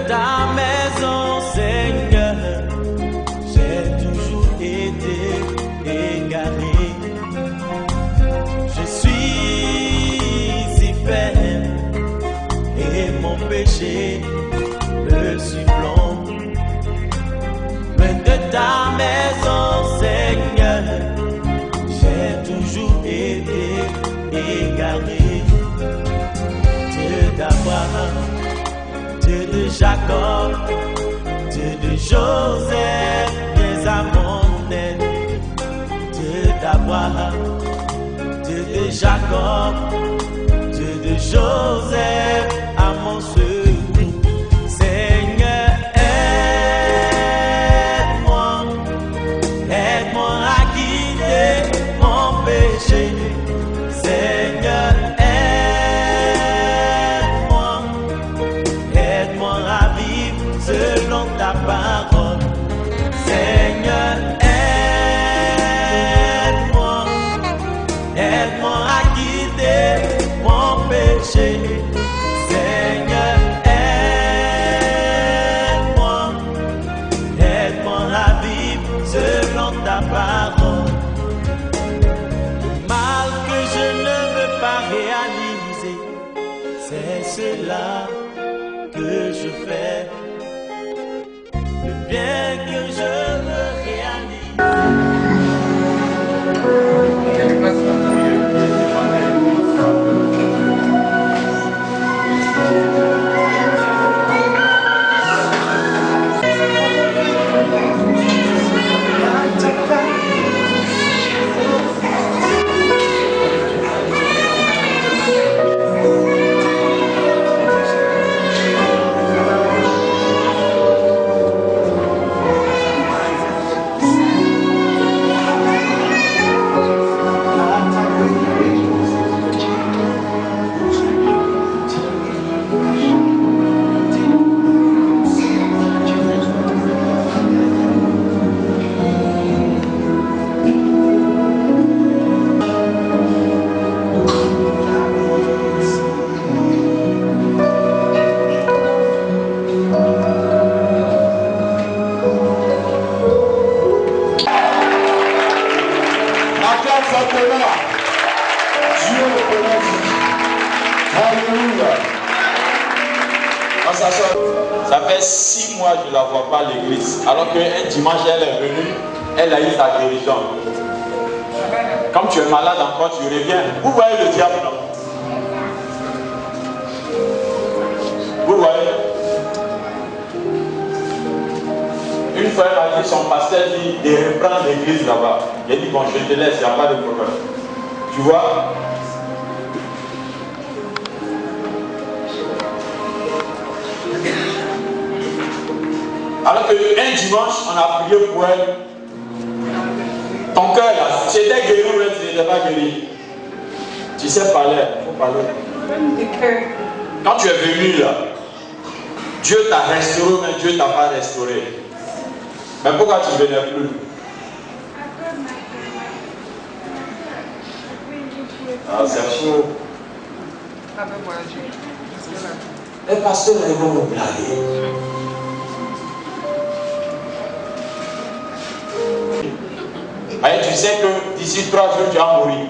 ta maison, Seigneur, j'ai toujours été égaré. Je suis si faible et mon péché me surplombe. Loin de ta maison, Seigneur, j'ai toujours été égaré. Dieu d'Abraham, Dieu de Jacob, Dieu de Joseph, viens à mon aide. Dieu d'Abraham, Dieu de Jacob, Dieu de Joseph, à mon secours. Seigneur, aide-moi, aide-moi à quitter mon péché. Seigneur, aide-moi à vivre selon ta parole. Seigneur, aide-moi à quitter mon péché. Seigneur, aide-moi à vivre selon ta parole. Le mal que je ne veux pas réaliser, c'est cela que je fais. Le bien que je veux réaliser. Ça fait 6 mois que je ne la vois pas à l'église. Alors qu'un dimanche, elle est venue, elle a eu sa guérison. Comme tu es malade encore, tu reviens. Vous voyez le diable, non? Vous voyez? Une fois, elle m'a dit, son pasteur dit de reprendre l'église là-bas. Il a dit, bon, je te laisse, il n'y a pas de problème. Tu vois? Alors qu'un dimanche, on a prié pour elle. Ton cœur là, tu étais guéri ou tu n'étais pas guéri? Tu sais parler, il faut parler. Quand tu es venu là, Dieu t'a restauré, mais Dieu ne t'a pas restauré. Mais pourquoi tu ne venais plus? Ah, c'est fou. Les pasteurs, ils vont me blaguer. Tu sais que d'ici 3 jours, tu vas mourir.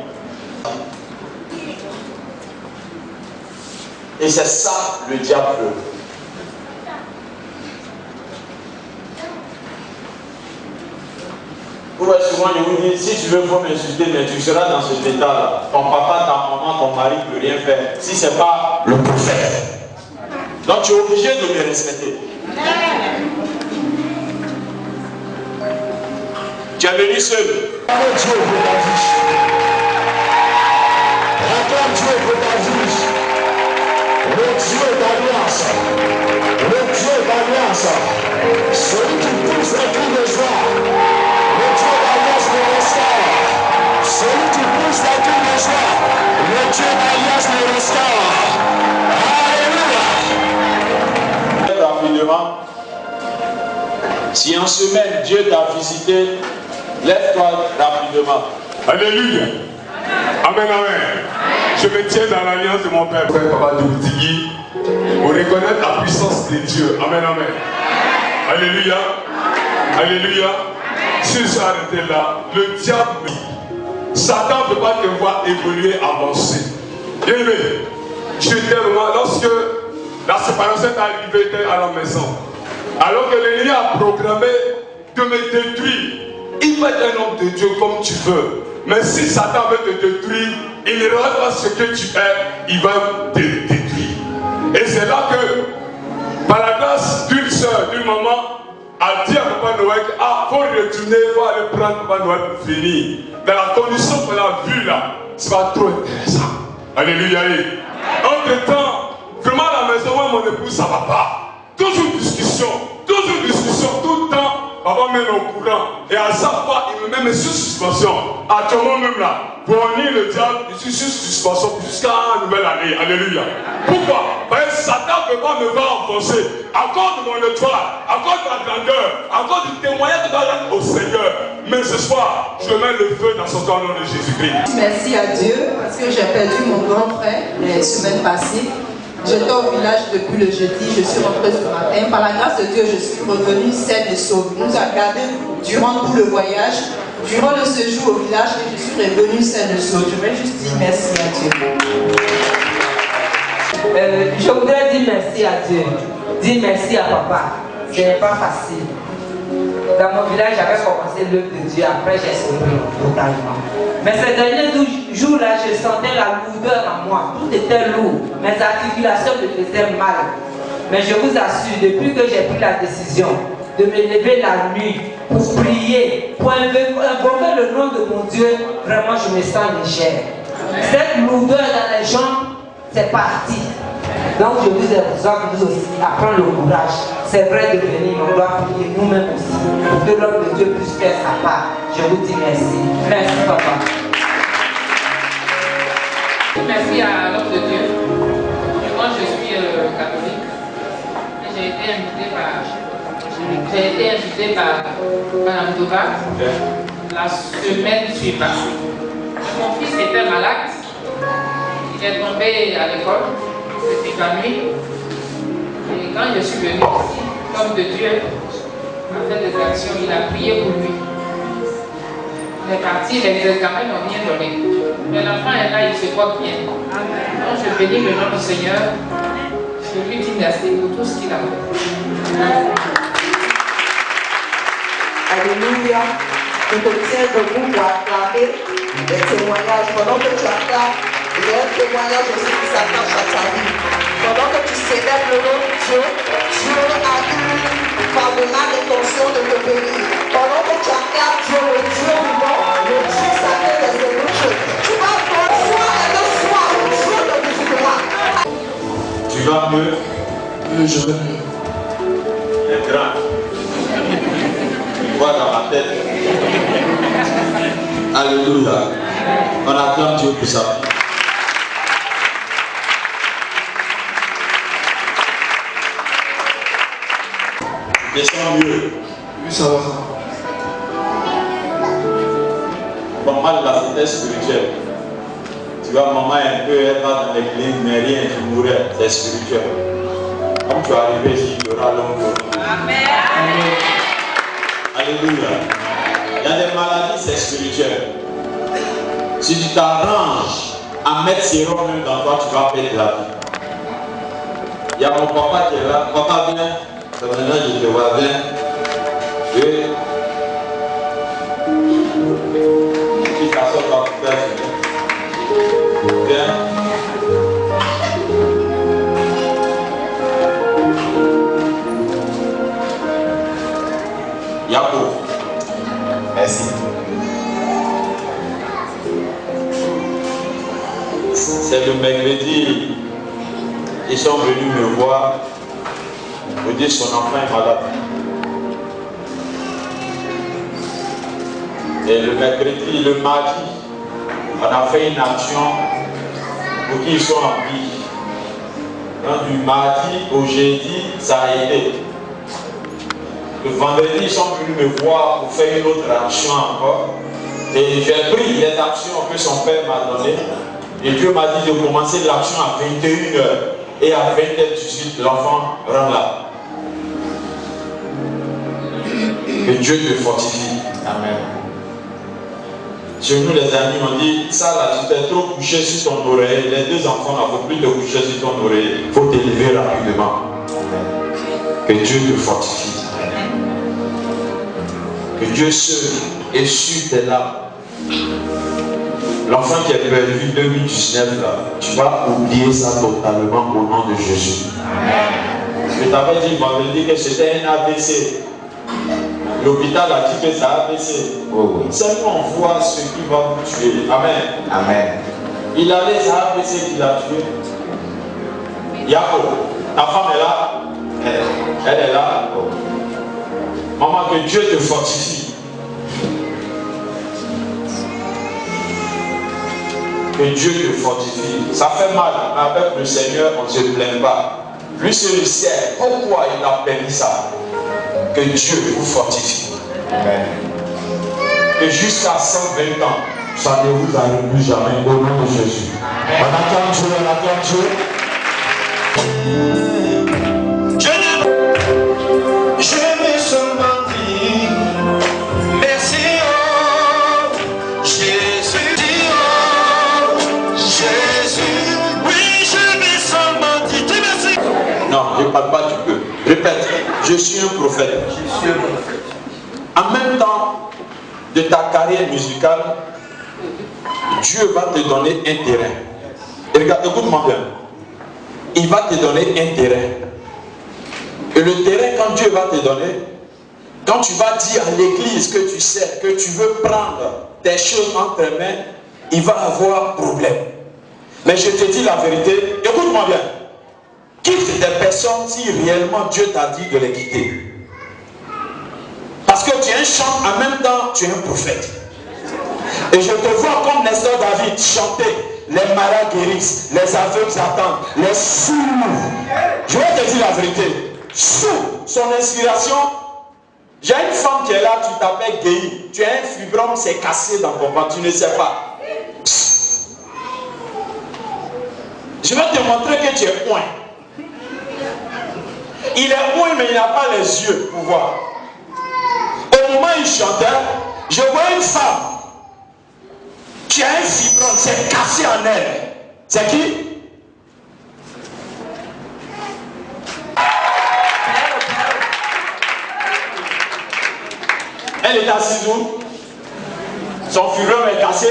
Et c'est ça le diable veut. Souvent, je vous dis, si tu veux, il faut m'insulter, mais tu seras dans cet état-là. Ton papa, ta maman, ton mari ne peut rien faire. Si ce n'est pas le prophète. Donc, tu es obligé de me respecter. Tu es venu seul. Acclame Dieu pour ta vie. Acclame Dieu pour ta vie. Le Dieu d'alliance. Le Dieu d'alliance. Celui qui pousse les cris de joie. Le Dieu d'alliance me restaure. Celui qui pousse les cris de joie. Le Dieu d'alliance me restaure. Alléluia. Rapidement. Si en semaine Dieu t'a visité, lève-toi rapidement. Alléluia. Amen, amen. Je me tiens dans l'alliance de mon père. Frère Papa Doubdigui, Pour reconnaître la puissance de Dieu. Amen, amen. Alléluia. Alléluia. Si je suis arrêté là, le diable, Satan ne peut pas te voir évoluer, avancer. Bien aimé, j'étais loin lorsque la séparation est arrivée à la maison. Alors que l'ennemi a programmé de me détruire. Il peut être un homme de Dieu comme tu veux. Mais si Satan veut te détruire, il ne regarde pas ce que tu es, il va te détruire. Et c'est là que, par la grâce d'une soeur, d'une maman, a dit à Papa Noël qu'il faut retourner, il faut aller prendre Papa Noël pour finir. Dans la condition qu'on a vue là, c'est pas trop intéressant. Alléluia. Entre temps, vraiment à la maison, moi mon épouse, ça va pas. Toujours discussion, tout le temps. Papa mène au courant. Et à chaque fois, il me met sous suspension. Actuellement même là, pour unir le diable, je suis sous suspension jusqu'à une nouvelle année. Alléluia. Pourquoi? Parce que Satan ne peut pas me voir enfoncer. Accorde mon étoile, accorde ta grandeur, accorde du témoignage de ta langue au Seigneur. Mais ce soir, je mets le feu dans son nom de Jésus-Christ. Merci à Dieu parce que j'ai perdu mon grand frère les semaines passées. J'étais au village depuis le jeudi, je suis rentrée ce matin. Par la grâce de Dieu, je suis revenue saine et sauve. Il nous a gardés durant tout le voyage, durant le séjour au village, et je suis revenue saine et sauve. Je vais juste dire merci à Dieu. Je voudrais dire merci à Dieu, dire merci à papa. Ce n'est pas facile. Dans mon village, j'avais commencé l'œuvre de Dieu, après j'ai sauvé totalement. Mais ces derniers jours-là, je sentais la lourdeur en moi. Tout était lourd. Mes articulations me faisaient mal. Mais je vous assure, depuis que j'ai pris la décision de me lever la nuit pour prier, pour invoquer le nom de mon Dieu, vraiment je me sens légère. Cette lourdeur dans les jambes, c'est parti. Donc je vous exhorte vous aussi à prendre le courage. C'est vrai de venir, mais on doit prier nous-mêmes aussi pour que l'homme de Dieu puisse faire sa part. Je vous dis merci. Merci papa. Merci à l'homme de Dieu. Moi je suis catholique. J'ai été invité par Mme Dova la semaine suivante. Mon fils était malade. Il est tombé à l'école. Il s'est évanoui. Et quand je suis venue ici, l'homme de Dieu a fait des actions. Il a prié pour lui. Il est parti, les examens n'ont rien donné. Mais l'enfant est là, il se porte bien. Donc je bénis le nom du Seigneur. Je lui dis merci pour tout ce qu'il a fait. Alléluia. Je te tiens debout pour acclamer les témoignages. Pendant que tu acclames, il y a un témoignage aussi qui s'attache à ta vie. Pendant que tu célèbres le nom de Dieu, Dieu a eu par de l'intention de te bénir. Pendant que tu acclames Dieu, le Dieu vivant, le Dieu sacré des ébauches, tu vas pour soi et de soi, jour de victoire. Tu vas mieux? Oui, je vais mieux. Les grands. Vois dans ma tête. Alléluia. On acclame Dieu pour ça. Descends mieux. Oui, ça va. Maman de la santé spirituelle. Tu vois, maman un peu, elle va dans l'église, mais rien, tu mourrais. C'est spirituel. Comme tu es arrivé ici, il y aura l'homme. Amen. Alléluia. Il y a des maladies, c'est spirituel. Si tu t'arranges à mettre sérum même dans toi, tu vas perdre la vie. Il y a mon papa qui est là. Papa, viens. Maintenant, je te vois, viens. Et tu t'assois par tout faire. Viens. Yacoub. Merci. C'est le mercredi. Ils sont venus me voir. Me dire son enfant est malade. Et le mercredi, le mardi, on a fait une action pour qu'ils soient en vie. Donc du mardi au jeudi, ça a été. Le vendredi, ils sont venus me voir pour faire une autre action encore. Et j'ai pris les actions que son père m'a données. Et Dieu m'a dit de commencer l'action à 21h. et à 20h18, l'enfant rentre là. Que Dieu te fortifie. Amen. Chez nous, les amis m'ont dit, ça là, tu t'es trop couché sur ton oreille. Les deux enfants, il ne faut plus te coucher sur ton oreille. Il faut t'élever rapidement. Amen. Que Dieu te fortifie. Que Dieu seul essuie tes larmes. L'enfant qui est perdu 2019 là, tu vas oublier ça totalement au nom de Jésus. Amen. Je t'avais dit, il m'avait dit que c'était un AVC. L'hôpital a dit que ça a baissé. Oh oui. Seulement on voit ce qui va vous tuer. Amen. Amen. Il allait, ça a baissé, qu'il a tué. Yako, ta femme est là. Elle est là. Oh. Maman, que Dieu te fortifie. Que Dieu te fortifie. Ça fait mal, mais avec le Seigneur, on ne se plaint pas. Lui seul sait pourquoi il a permis ça. Que Dieu vous fortifie. Amen. Que jusqu'à 120 ans, ça ne vous arrive plus jamais au nom de Jésus. On attend Dieu, on attend Dieu. Je vais seulement dire merci, oh Jésus, oh Jésus. Oui, je vais seulement dire merci. Non, je ne parle pas, tu peux. Répète, je suis un prophète. Je suis un prophète. En même temps de ta carrière musicale, Dieu va te donner un terrain. Et regarde, écoute-moi bien. Il va te donner un terrain. Et le terrain, quand Dieu va te donner, quand tu vas dire à l'église que tu sais, que tu veux prendre tes choses entre tes mains, il va avoir problème. Mais je te dis la vérité, écoute-moi bien. Quitte des personnes si réellement Dieu t'a dit de les quitter. Parce que tu es un chant, en même temps, tu es un prophète. Et je te vois comme Nestor David chanter, les malades guérissent, les aveugles attendent, les sourds. Je vais te dire la vérité. Sous son inspiration, j'ai une femme qui est là, tu t'appelles Guéhi. Tu as un fibrome, c'est cassé dans ton ventre, tu ne sais pas. Je vais te montrer que tu es point. Il est point, mais il n'a pas les yeux pour voir. Au moment où il chantait, je vois une femme qui a un fibrome, c'est cassé en elle. C'est qui? Elle est assise où? Son fibrome est cassé.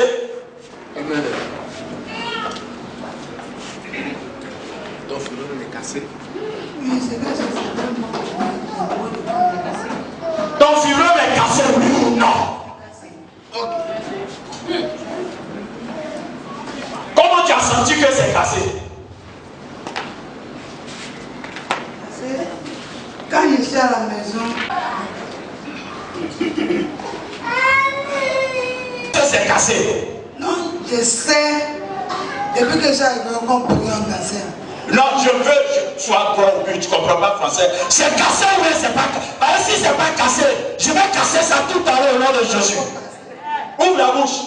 Ton fibrome est cassé. Ton fibrome est cassé, oui ou non? Comment tu as senti que c'est cassé? Quand je suis à la maison, que c'est cassé? non, je sais, depuis que j'ai arrivé au compris en cancer. Non, je veux que tu sois corrompu, tu ne comprends pas français. C'est cassé ou c'est pas cassé? Parce que si c'est pas cassé, je vais casser ça tout à l'heure au nom de Jésus. Ouvre la bouche.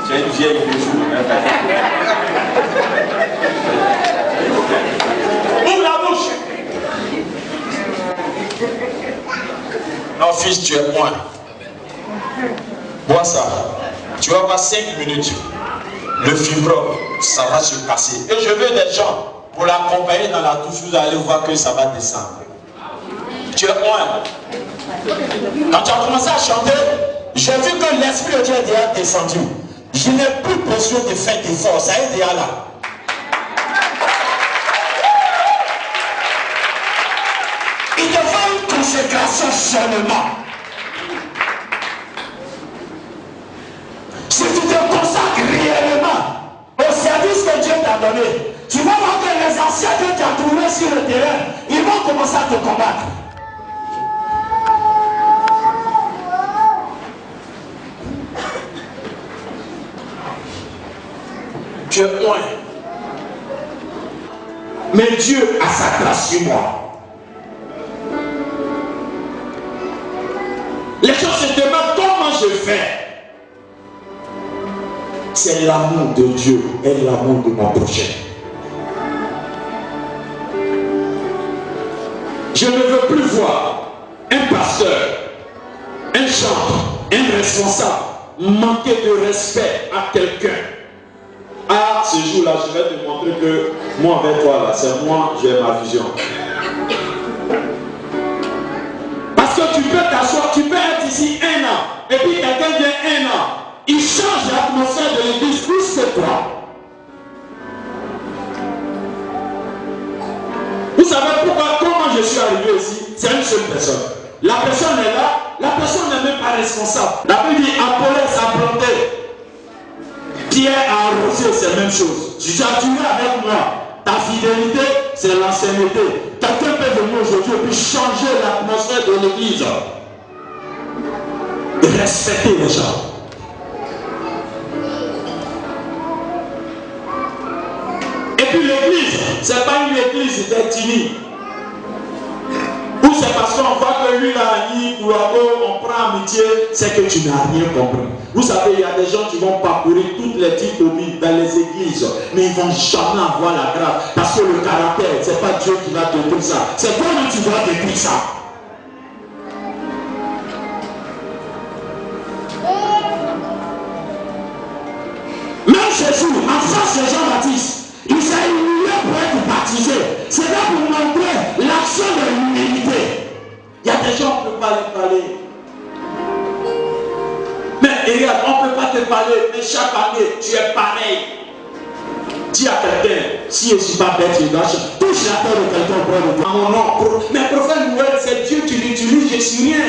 J'ai une vieille Ouvre la bouche. Non, fils, tu es moi. Bois ça. Tu vas avoir 5 minutes. Le fibrome, ça va se casser. Et je veux des gens pour l'accompagner dans la touche. Vous allez voir que ça va descendre. Tu es moi. Quand tu as commencé à chanter, j'ai vu que l'Esprit de Dieu est déjà descendu. Je n'ai plus besoin de faire d'efforts. Ça est déjà là. Il te faut une consécration seulement. Si tu te consacres réellement au service que Dieu t'a donné, tu vas voir que les anciens que tu as trouvés sur le terrain, ils vont commencer à te combattre. Tu es loin. Mais Dieu a sa grâce sur moi. Les gens se demandent comment je fais. c'est l'amour de Dieu et l'amour de mon prochain. Je ne veux plus voir un pasteur, un chantre, un responsable manquer de respect à quelqu'un. Ah, ce jour-là, je vais te montrer que moi avec toi, là, c'est moi, j'ai ma vision. Parce que tu peux t'asseoir, tu peux être ici 1 an, et puis quelqu'un vient 1 an, il change l'atmosphère de l'église plus que toi. Vous savez pourquoi, comment je suis arrivé ici? C'est une seule personne. La personne est là, la personne n'est même pas responsable. La Bible dit Apollos a planté, Pierre a arrosé, c'est la même chose. Tu as tué avec moi. Ta fidélité, c'est l'ancienneté. Quelqu'un peut venir aujourd'hui et puis changer l'atmosphère de l'église. Respecter les gens. Et puis l'église, ce n'est pas une église d'ethnie. Ou c'est parce qu'on voit que lui là, on prend amitié, c'est que tu n'as rien compris. Vous savez, il y a des gens qui vont parcourir toutes les dichotomies dans les églises, mais ils ne vont jamais avoir la grâce. Parce que le caractère, ce n'est pas Dieu qui va détruire ça. C'est toi que tu dois détruire ça. Même Jésus, en face de Jean-Baptiste, il s'est humilié pour être baptisé. C'est là pour montrer l'action de l'humilité. Il y a des gens, on ne peut pas les parler. Mais regarde, on ne peut pas te parler, mais chaque année, tu es pareil. Dis à quelqu'un, si je ne suis pas bête, je dois touche la terre de quelqu'un auprès de toi. Mon nom, mais prophète Noël, c'est Dieu qui l'utilise, je ne suis rien.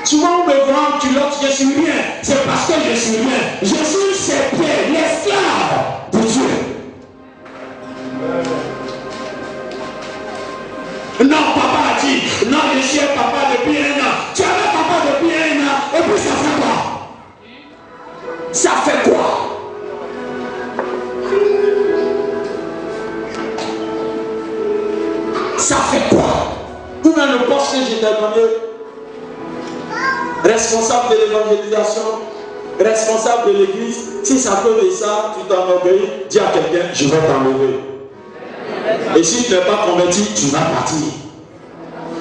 Souvent on me voit, tu l'autre, je ne suis rien. C'est parce que je suis rien. Je suis ses pieds, l'esclave de Dieu. Non, papa a dit, non, je suis un papa depuis 1 an. Tu avais papa depuis 1 an, et puis ça fait quoi? Ça fait quoi? Ça fait quoi? Vous même le poste que je t'ai donné, responsable de l'évangélisation, responsable de l'église, si ça peut de ça, tu t'enorgueillis, dis à quelqu'un, je vais t'enlever. Et si tu n'es pas converti, tu vas partir.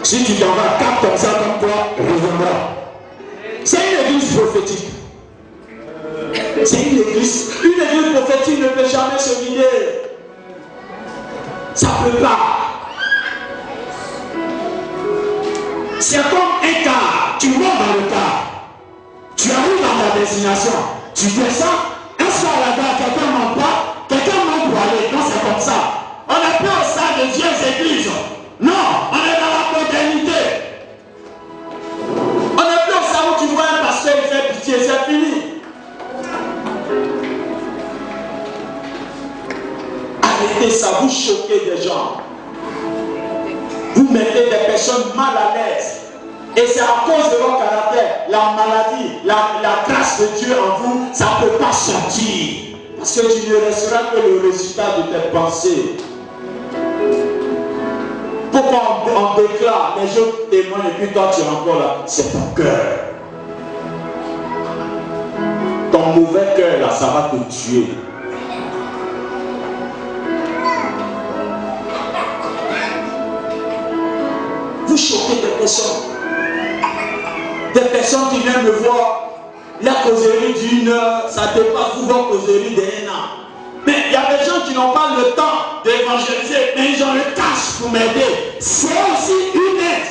Si tu t'en vas 4 comme ça, comme toi, reviendra. C'est une église prophétique. C'est une église. Une église prophétique ne peut jamais se vider. Ça ne peut pas. C'est comme un car. Tu montes dans le car. Tu arrives dans ta destination. Tu descends. Un soir là-bas, quelqu'un ne monte pas. Quelqu'un monte pour aller. Non, c'est comme ça. On n'est plus au sein de vieilles églises. Non, on est dans la modernité. On n'est plus au sein où tu vois un pasteur, il fait pitié, c'est fini. Arrêtez ça, vous choquez des gens. Vous mettez des personnes mal à l'aise. Et c'est à cause de votre caractère, la maladie, la grâce de Dieu en vous, ça ne peut pas sortir. Parce que tu ne resteras que le résultat de tes pensées. Pourquoi on déclare, les gens témoignent et puis toi tu es encore là? C'est ton cœur. Ton mauvais cœur là, ça va te tuer. Vous choquez des personnes. Des personnes qui viennent me voir, la causerie d'1 heure, ça dépasse vous votre causerie d'1 an. Mais il y a des gens qui n'ont pas le temps d'évangéliser, mais ils ont le cash pour m'aider. C'est aussi une aide.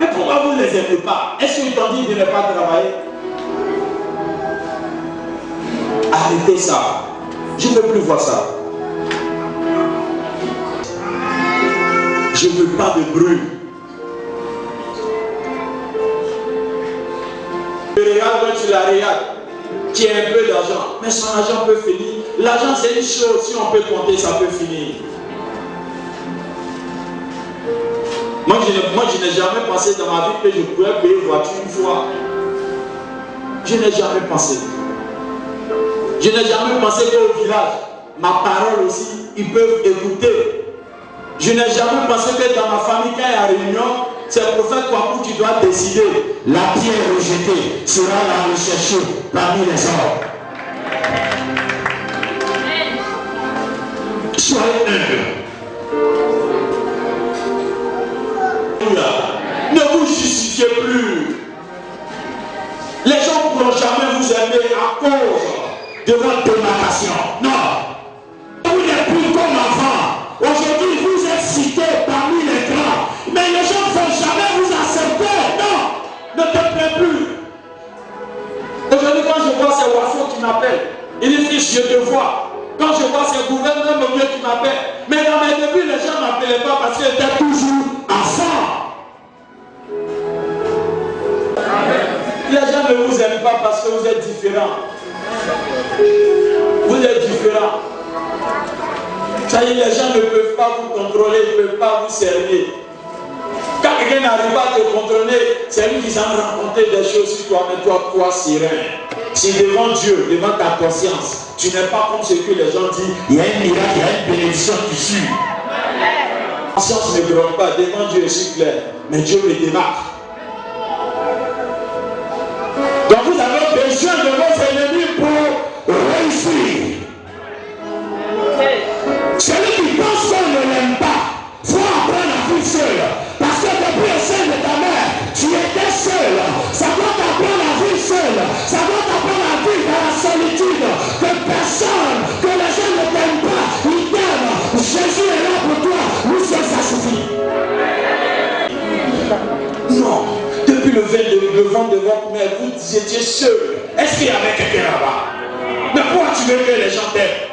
Mais pourquoi vous ne les aimez pas? Est-ce qu'ils t'ont dit de ne pas travailler? Arrêtez ça. Je ne veux plus voir ça. Je ne veux pas de bruit. Je regarde quand tu la regardes, qui a un peu d'argent, mais son argent peut finir. L'argent c'est une chose, si on peut compter, ça peut finir. Moi je n'ai jamais pensé dans ma vie que je pourrais payer une voiture une fois. Je n'ai jamais pensé. Je n'ai jamais pensé qu'au village, ma parole aussi, ils peuvent écouter. Je n'ai jamais pensé que dans ma famille, quand il y a réunion, c'est le prophète Kwaku qui doit décider. La pierre rejetée sera la recherchée parmi les hommes. Soyez humble. Ne vous justifiez plus. Les gens ne pourront jamais vous aimer à cause de votre démarcation. Non. Vous n'êtes plus comme avant. Aujourd'hui, vous êtes cités parmi les grands. Mais les gens ne vont jamais vous accepter. Non. Ne te plains plus. Aujourd'hui, quand je vois ces oiseaux qui m'appellent, ils disent je te vois. Quand je vois ces gouverneurs nommés qui m'appellent. Mais dans mes débuts, les gens ne m'appelaient pas parce qu'ils étaient toujours enfants. Les gens ne vous aiment pas parce que vous êtes différents. Vous êtes différents. Ça y est, les gens ne peuvent pas vous contrôler, ils ne peuvent pas vous servir. Quand quelqu'un n'arrive pas à te contrôler, c'est lui qui s'en raconter des choses sur toi, mais toi, serein. Si devant Dieu, devant ta conscience, tu n'es pas comme ce que les gens disent, il y a un miracle, il y a une bénédiction qui suit. La conscience ne gronde pas, devant Dieu, je suis clair, mais Dieu me démarque. Donc vous avez besoin de vos ennemis pour réussir. Celui qui pense qu'on ne l'aime pas, il faut apprendre à vivre seul. Parce que depuis le sein de ta mère, tu étais seul. Ça doit t'apprendre à vivre seul. Ça doit t'apprendre à vivre dans la solitude. Que personne, que les gens ne t'aiment pas, ils t'aiment. Jésus est là pour toi. Lui seul, ça suffit. Non. Depuis le ventre de votre mère, vous étiez seul. Est-ce qu'il y avait quelqu'un là-bas? Mais pourquoi tu veux que les gens t'aiment?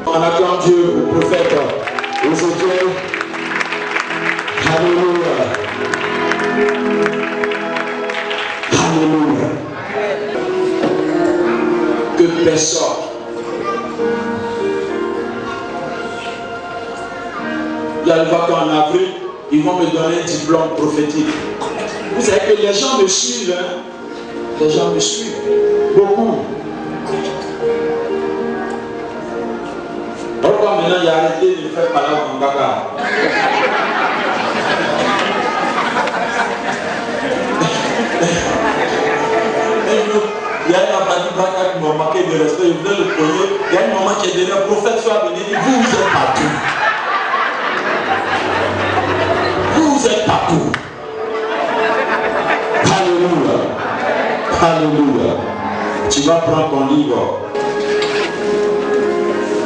On acclame Dieu au prophète, aux auteurs. Alléluia. Alléluia. Que personne. Il arrivera qu'en avril, ils vont me donner un diplôme prophétique. Vous savez que les gens me suivent. Hein? Les gens me suivent. Beaucoup. Pourquoi maintenant il a arrêté de faire parler au Kanga? Il y a une appareil qui m'a manqué de respect, je voulais le cogner. Il y a une maman qui est derrière, le prophète soit venu, vous êtes partout. Vous êtes partout. Alléluia. Alléluia. Tu vas prendre ton livre.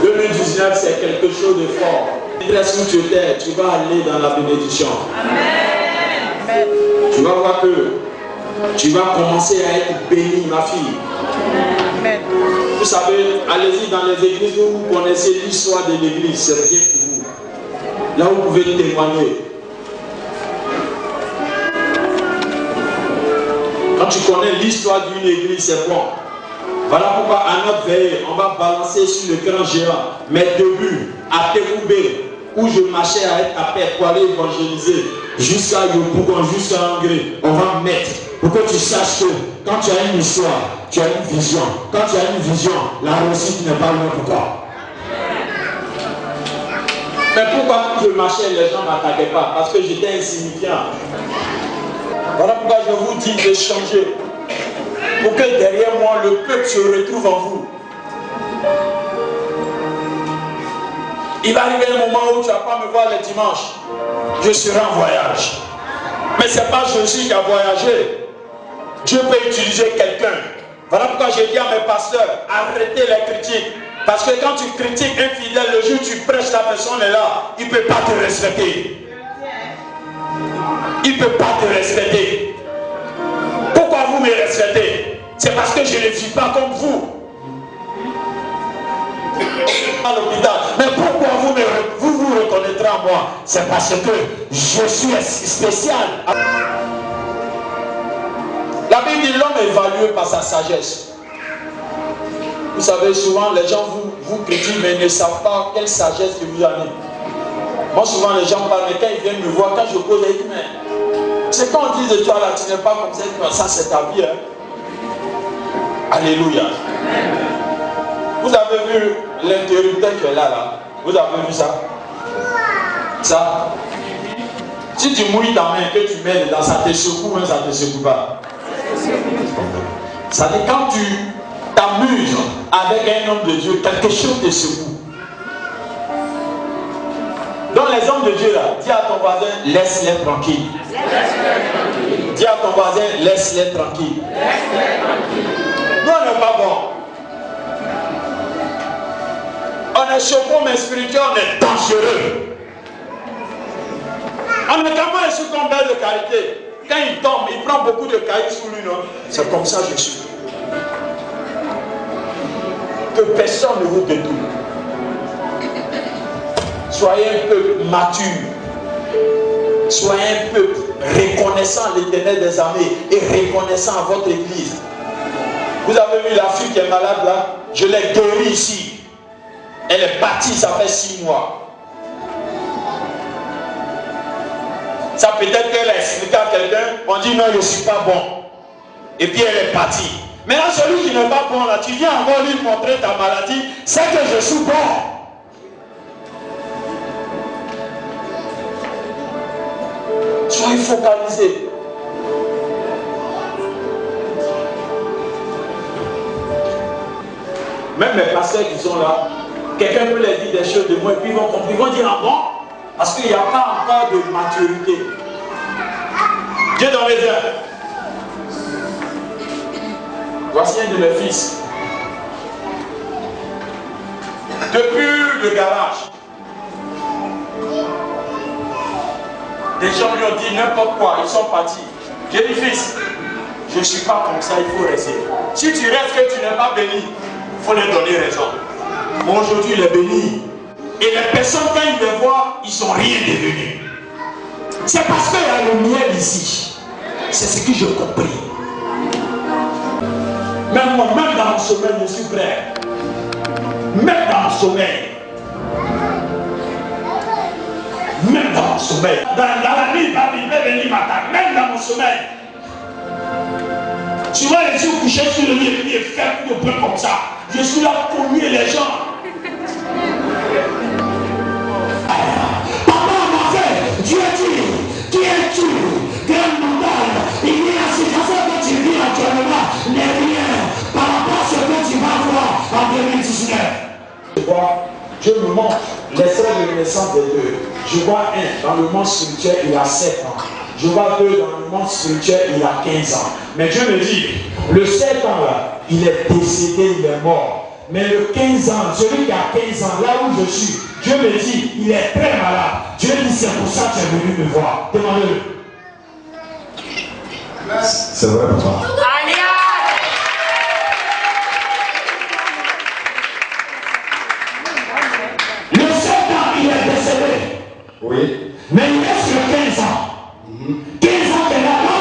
2019, c'est quelque chose de fort. Reste où tu étais, tu vas aller dans la bénédiction. Amen. Tu vas voir que tu vas commencer à être béni, ma fille. Amen. Vous savez, allez-y dans les églises où vous connaissez l'histoire de l'église, c'est bien pour vous. Là où vous pouvez témoigner. Quand tu connais l'histoire d'une église, c'est bon. Voilà pourquoi à notre veille, on va balancer sur le grand géant mes débuts à Tekoubé, où je marchais à être à paix pour aller évangéliser, jusqu'à Yopougon, jusqu'à Angré. On va mettre pour que tu saches que quand tu as une histoire, tu as une vision. Quand tu as une vision, la réussite n'est pas loin pour toi. Mais pourquoi quand je marchais, les gens ne m'attaquaient pas? Parce que j'étais insignifiant. Voilà pourquoi je vous dis de changer. Pour que derrière moi, le peuple se retrouve en vous. Il va arriver un moment où tu ne vas pas me voir les dimanches. Je serai en voyage. Mais ce n'est pas Jésus qui a voyagé. Dieu peut utiliser quelqu'un. Voilà pourquoi j'ai dit à mes pasteurs, arrêtez les critiques. Parce que quand tu critiques un fidèle, le jour où tu prêches, la personne est là. Il ne peut pas te respecter. Il ne peut pas te respecter. Pourquoi vous me respectez? C'est parce que je ne vis pas comme vous. À l'hôpital. Mais pourquoi vous reconnaîtrez en moi? C'est parce que je suis spécial. La Bible dit l'homme est évalué par sa sagesse. Vous savez, souvent les gens vous critiquent, mais ne savent pas quelle sagesse que vous avez. Moi, souvent les gens parlent, mais quand ils viennent me voir, quand je pose, ils disent, mais c'est quand on dit de toi là, tu n'es pas comme ça, c'est ta vie. Hein? Alléluia. Vous avez vu l'interrupteur qui est là, là? Vous avez vu ça? Ça? Si tu mouilles ta main, que tu mets dedans, ça te secoue, hein, ça ne te secoue pas. Ça dit quand tu t'amuses avec un homme de Dieu, quelque chose te secoue. Donc les hommes de Dieu là, dis à ton voisin, laisse-les tranquilles. Dis à ton voisin, laisse-les tranquilles. Nous on n'est pas bon. On est choquant mais spirituel, on est dangereux. On est tellement issu comme belle de carité. Quand il tombe, il prend beaucoup de cailloux sous lui, non? C'est comme ça je suis. Que personne ne vous détourne. Soyez un peuple mature. Soyez un peuple reconnaissant l'Éternel des armées et reconnaissant à votre église. Vous avez vu la fille qui est malade là? Je l'ai guérie ici. Elle est partie, ça fait 6 mois. Ça peut-être qu'elle a expliqué à quelqu'un, on dit non, je ne suis pas bon. Et puis elle est partie. Maintenant, celui qui n'est pas bon là, tu viens encore lui montrer ta maladie, c'est que je suis bon. Soyez focalisés. Même mes pasteurs qui sont là, quelqu'un peut leur dire des choses de moi et puis ils vont comprendre. Ils vont dire ah bon? Parce qu'il n'y a pas encore de maturité. Dieu dans les airs. Voici un de mes fils. Depuis le garage, des gens lui ont dit n'importe quoi, ils sont partis. J'ai dit fils, je ne suis pas comme ça, il faut rester. Si tu restes que tu n'es pas béni, il faut leur donner raison. Bon, aujourd'hui il est béni. Et les personnes, quand ils les voient, ils ne sont rien devenus. C'est parce qu'il y a le miel ici. C'est ce que j'ai compris. Même moi, même dans mon sommeil, je suis prêt. Même dans mon sommeil. Même dans mon sommeil. Dans la nuit, il va venir m'attaquer. Même dans mon sommeil. Tu vois les yeux couchés sur le lit et puis faire tout le peu comme ça. Je suis là pour cogner les gens. Dieu dit, qui es-tu? Grande montagne, il y a la situation que tu vis actuellement n'est rien par rapport à ce que tu vas voir en 2019. Je vois, Dieu me montre l'extrait de naissance des deux. Je vois un dans le monde spirituel, il a 7 ans. Je vois 2 dans le monde spirituel, il a 15 ans. Mais Dieu me dit, le 7 ans là, il est décédé, il est mort. Mais le 15 ans, celui qui a 15 ans, là où je suis, Dieu me dit, il est très malade. Dieu dit, c'est pour ça que tu es venu me voir. Demandez-le. C'est vrai, papa. Le 7 ans, il est décédé. Oui. Mais il reste le 15 ans. 15 ans, là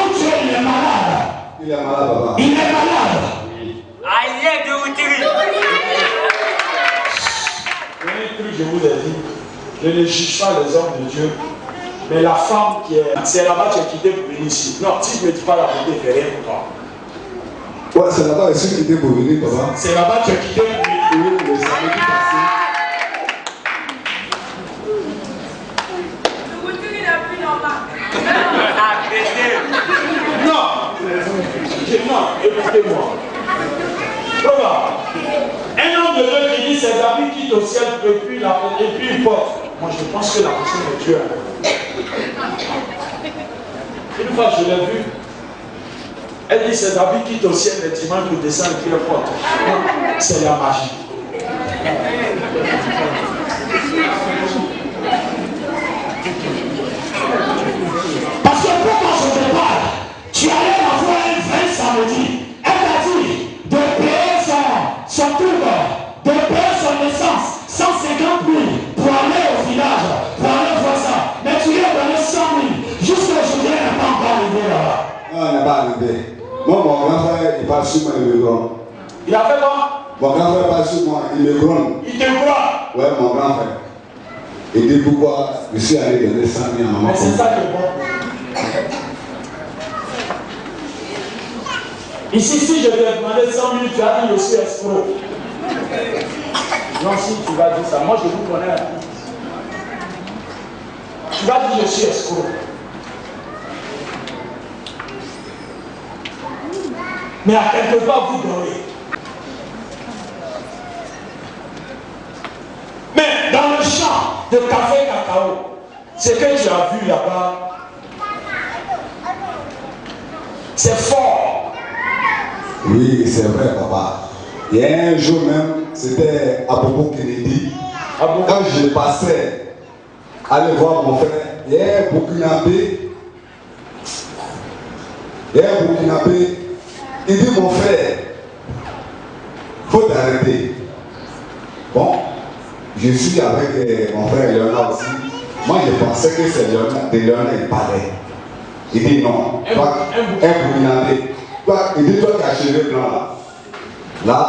où tu es, il est malade. Il est malade, papa. Il est malade. Je vous ai dit, je ne juge pas les hommes de Dieu, mais la femme qui est. C'est là-bas que tu es quitté pour venir ici. Non, si je ne me dis pas la vérité, je ne fais rien pour toi. Ouais, c'est là-bas que je suis quitté pour venir, papa. C'est là-bas que tu es quitté pour venir. Oui, le samedi passé. Non, non, écoutez-moi. Regarde. Un homme de Dieu qui dit ses habits quittent au ciel et puis il porte. Moi je pense que la personne est Dieu. Une fois je l'ai vue. Elle dit ses habits quittent au ciel les dimanches pour descendre et puis elle porte. C'est la magie. Parce que pourquoi je te parle, tu allais la voir un vrai samedi. Elle a dit de payer son tour, de payer son essence, 150 000 pour aller au village, pour aller voir ça. Mais tu lui as donné 100 000. Jusqu'aujourd'hui, elle n'est pas encore arrivée là-bas. Non, elle n'est pas arrivée. Moi, mon grand frère, il parle sur moi, il me gronde. Il a fait quoi? Mon grand frère parle sur moi, il me gronde. Il te croit? Ouais, mon grand frère. Il dit pourquoi je suis allé donner 100 000 à maman. Mais c'est ça qui est bon. Ici, si je t'ai demandé 100 000, tu as dit je suis escroc. Non, si tu vas dire ça, moi je vous connais. Tu vas dire je suis escroc. Mais à quelque part, vous dormez. Mais dans le champ de café cacao, ce que tu as vu là-bas, c'est fort. Oui, c'est vrai, papa. Il y a un jour même, c'était à Bobo Kennedy. Quand je passais, aller voir mon frère, il y a un Burkinabé. Il dit, mon frère, il faut t'arrêter. Bon, je suis avec mon frère Léonard aussi. Moi, je pensais que c'est Léonard il parlait. Il dit non, toi, un Burkinabé. Il dit, toi qui as cheveux blancs là. Là,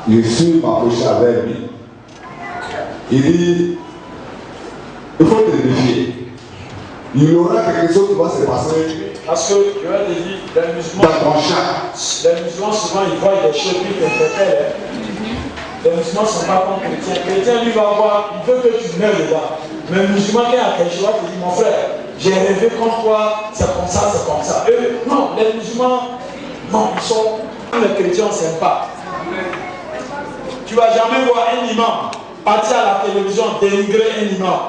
je suis m'approché avec lui. Il dit, il faut te méfier. Il y aura quelque chose qui va se passer. Parce que, je vais te dire, les musulmans, souvent, ils voient des choses qui interpellent. Les musulmans ne sont pas comme chrétiens. Le chrétien, lui, va voir, il veut que tu meurs dedans. Mais le musulman qui a quelque chose, te dit, mon frère, j'ai rêvé comme toi, c'est comme ça, c'est comme ça. Eux, non, les musulmans, non, ils sont, les chrétiens, sympas. Tu ne vas jamais voir un imam partir à la télévision dénigrer un imam.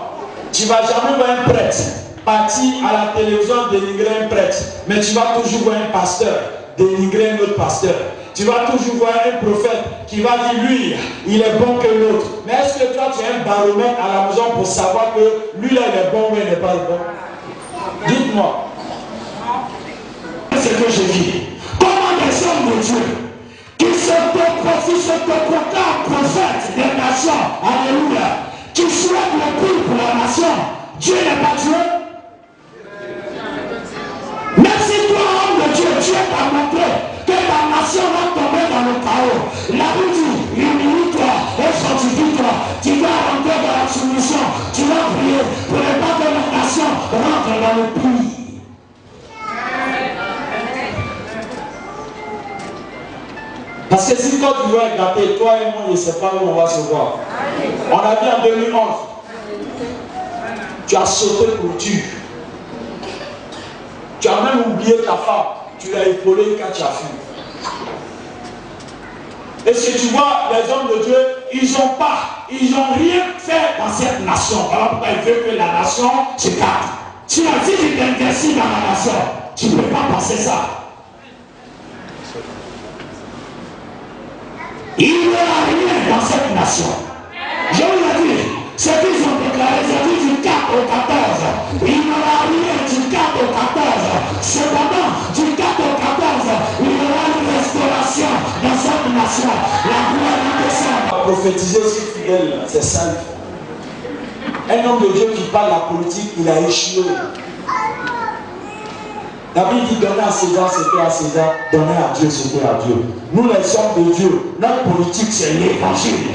Tu ne vas jamais voir un prêtre partir à la télévision dénigrer un prêtre. Mais tu vas toujours voir un pasteur dénigrer un autre pasteur. Tu vas toujours voir un prophète qui va dire lui, il est bon que l'autre. Mais est-ce que toi tu as un baromètre à la maison pour savoir que lui là il est bon ou il n'est pas bon? Dites-moi. C'est ce que je dis. Comment des hommes de Dieu qui se proclament prophètes des nations, alléluia, qui souhaitent le pire pour la nation, Dieu n'est pas Dieu? Même si toi, homme de Dieu, Dieu t'a montré que ta nation va tomber dans le chaos. La Bible dit, humilie-toi et fortifie-toi. Tu vas rentrer dans la soumission. Tu vas prier pour ne pas que la nation rentre dans le pays. Parce que si toi tu veux être gâté, toi et moi, je ne sais pas où on va se voir. On a vu en 2011. Tu as sauté pour Dieu. Tu as même oublié ta femme. Tu l'as épaulée quand tu as fui. Et si tu vois, les hommes de Dieu, ils n'ont rien fait dans cette nation. Voilà pourquoi il veut que la nation se garde. Si tu t'investis dans la nation, tu ne peux pas passer ça. Il n'y aura rien dans cette nation. Je vous l'ai dit, ce qu'ils ont déclaré, j'ai dit du 4 au 14. Il n'y aura rien du 4 au 14. Cependant, du 4 au 14, il y aura une restauration dans cette nation. La gloire de ça. Prophétiser aussi fidèle, c'est ça. Un homme de Dieu qui parle la politique, il a échoué. La Bible dit donner à César ce qui est à César, donner à Dieu ce qui est à Dieu. Nous les hommes de Dieu, notre politique c'est l'évangile.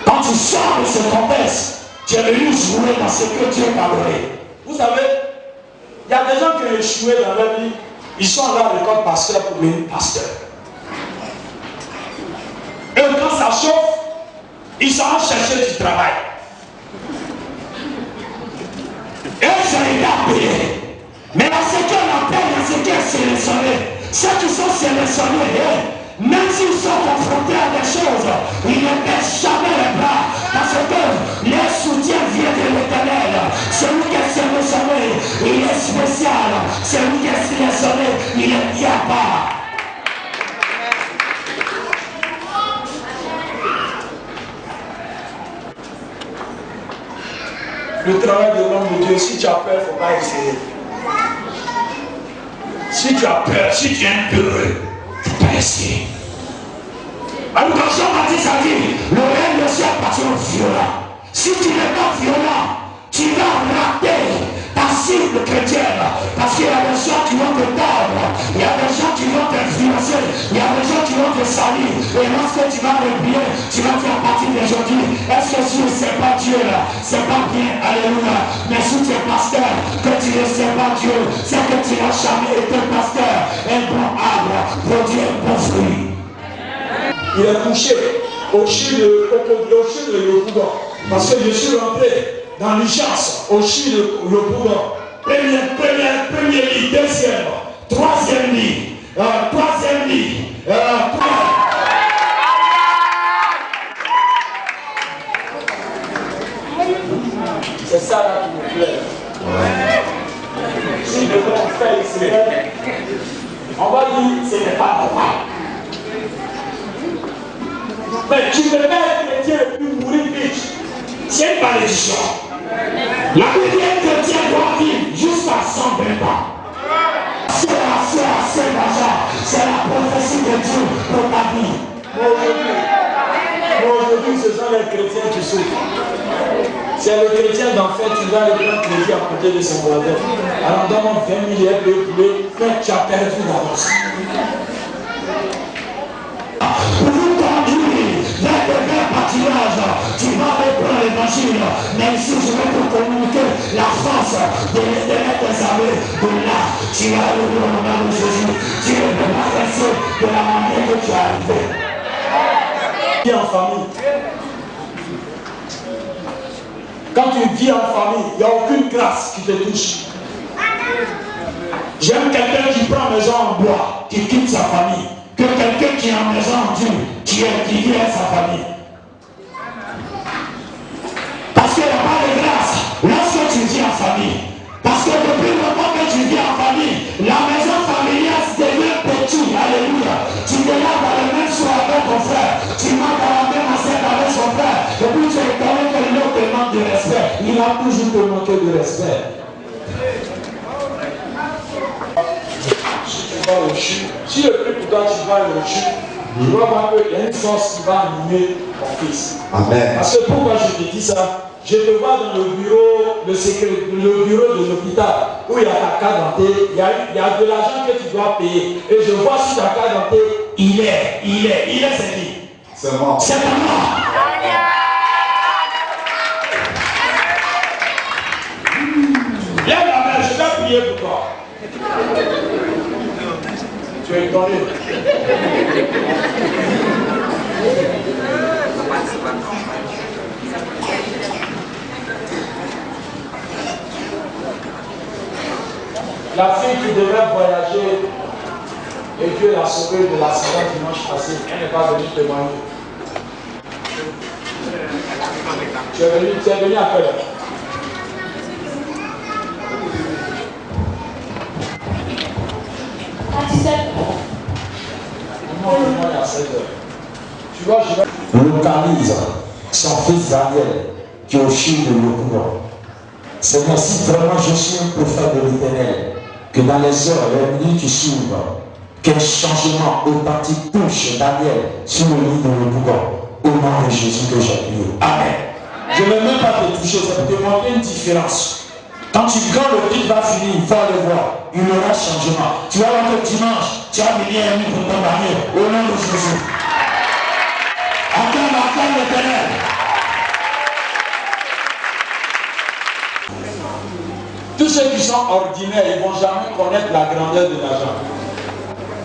Quand tu sors de ce contexte, tu es venu jouer dans ce que Dieu t'a donné. Vous savez, il y a des gens qui ont échoué dans leur vie, ils sont là comme pasteur pour devenir pasteur. Et quand ça chauffe, ils sont allés chercher du travail. Et ça les a payés. Mais dans ce qu'on appelle, dans ce qui est sélectionné, ceux qui sont sélectionnés, même s'ils sont confrontés à des choses, ils ne baissent jamais les bras. Parce que les soutiens viennent de l'Éternel. Celui qui est sélectionné, il est spécial. Celui qui est sélectionné, il est bien bas. Le travail de l'homme de Dieu, si tu as peur, il ne faut pas essayer. Si tu as peur, si tu es peureux, il ne faut pas essayer. Alors quand Jean-Baptiste a dit, le règne de ciel appartient aux violents. Si tu n'es pas violent, tu vas rater ta cible chrétienne. Parce qu'il y a des gens qui vont te tordre, il y a des gens qui vont t'influencer, il y a des gens qui vont te salir. Et lorsque tu vas replier, tu vas faire partie des gens qui disent, est-ce que si ce n'est pas Dieu là, c'est pas bien, alléluia. Mais si tu es pasteur, que tu ne sais pas Dieu, c'est que tu n'as jamais été pasteur. Un bon arbre produit un bon fruit. Il est couché au-dessus de Yopougon. Parce que je suis rentré dans l'urgence au-dessus de Yopougon. Premier lit, deuxième, Troisième ligne. Troisième ligne. C'est ça là qui me plaît. Si je devrais faire ici, on va dire ce n'est pas normal. Mais tu peux être chrétien et puis mourir vite. C'est une malédiction. La Bible chrétien doit vivre jusqu'à 120 ans. C'est la prophétie de Dieu pour ta vie. Aujourd'hui, ce sont les chrétiens qui souffrent. C'est le chrétien d'enfer, tu vas le prendre crédit à côté de son voisin. Alors donne 20 000 € de poulet, mais tu as perdu d'avance. Pour vous conduire vers de vrais pâturages, tu vas reprendre l'évangile. Mais ici, je vais te communiquer la force de mettre tes armées. De là, tu vas arriver au nom de Jésus. Tu ne peux pas rester de la manière que tu es arrivé. Vis en famille. Quand tu vis en famille, il n'y a aucune grâce qui te touche. J'aime quelqu'un qui prend maison en bois, qui quitte sa famille, que quelqu'un qui est en maison en Dieu, qui vit avec sa famille. Parce qu'il n'y a pas de grâce lorsque tu vis en famille. Parce que depuis le moment que tu vis en famille, la maison familiale devient petite. Alléluia. Tu deviens dans le même soir avec ton frère. Tu manques dans la même assiette avec son frère. Et puis tu es étonné que l'autre te manque de respect. Il a toujours te manqué de respect. Si tu vas au chute, si le plus pour toi tu vas au chute, tu vas voir qu'il y a une force qui va animer ton fils. Amen. Parce que pourquoi je te dis ça? Je te vois dans le bureau, le bureau de l'hôpital où il y a ta carte d'identité, il y a de l'argent que tu dois payer. Et je vois sur ta carte d'identité, il est, c'est qui? C'est moi. C'est moi. Lève la main, je vais prier pour toi. Tu es étonné. La fille qui devait voyager et Dieu l'a sauvée de l'accident dimanche passé, elle n'est pas venue témoigner. Tu es venu à quelle heure? À 17 heures. Moi, il y a 16 heures. Tu vois, je vais Localise son fils Daniel qui est au chien de l'Opinion. Seigneur, si vraiment je suis un prophète de l'Éternel, que dans les heures, les minutes qui suivent, qu'un changement authentique touche Daniel sur le lit de l'Opinion. Au nom de Jésus que j'ai prié. Amen. Je ne vais même pas te toucher, ça peut te montrer une différence. Quand le titre va finir, il faut aller voir. Il y aura changement. Tu vas voir que dimanche, tu as venir un pour ton Daniel. Au nom de Jésus. Acclame l'Éternel. Tous ceux qui sont ordinaires, ils ne vont jamais connaître la grandeur de l'argent.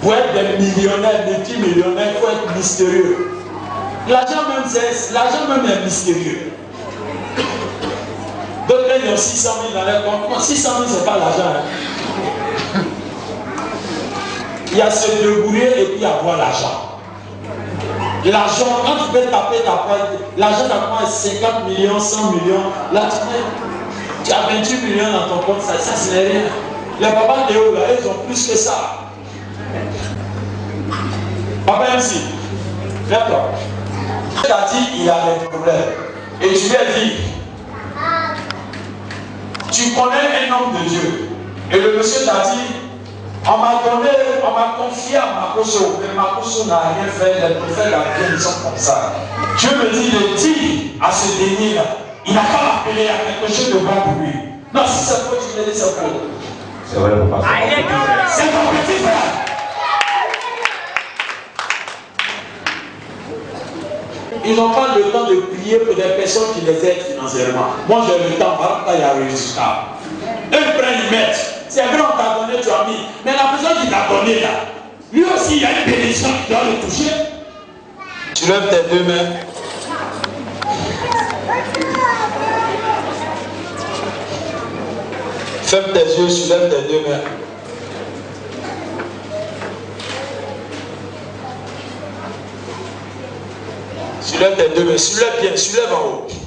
Pour être des millionnaires, multimillionnaires, il faut être mystérieux. L'argent même est mystérieux. D'autres ils ont 600 000 dans leur compte. 600 000, ce n'est pas l'argent. Hein. Il y a se débrouiller et puis avoir l'argent. L'argent, quand tu peux taper ta pointe, l'argent t'apprend 50 millions, 100 millions. Là, tu as 28 millions dans ton compte, ça ce n'est rien. Les papas de haut, là, ils ont plus que ça. Papa MC, d'accord. Tu as dit il a des problèmes. Et tu lui as dit, tu connais un homme de Dieu. Et le monsieur t'a dit, on m'a confié à Makoso, mais Makoso n'a rien fait, les prophètes d'Afrique sont comme ça. Dieu me dit de dire à ce dernier-là, il n'a pas appelé à quelque chose de bon pour lui. Non, si c'est faux, tu me dis c'est faux. C'est vrai, papa. C'est ton petit frère. Ils n'ont pas le temps de prier pour des personnes qui les aident financièrement. Moi, j'ai le temps, par exemple, il y a un résultat. Eux prennent, ils mettent. C'est vrai, on t'a donné, tu as mis. Mais la personne qui t'a donné là, lui aussi, il y a une bénédiction qui doit le toucher. Tu lèves tes deux mains. Ferme tes yeux, tu lèves tes deux mains. Soulève tes deux mains, soulève bien, soulève en haut.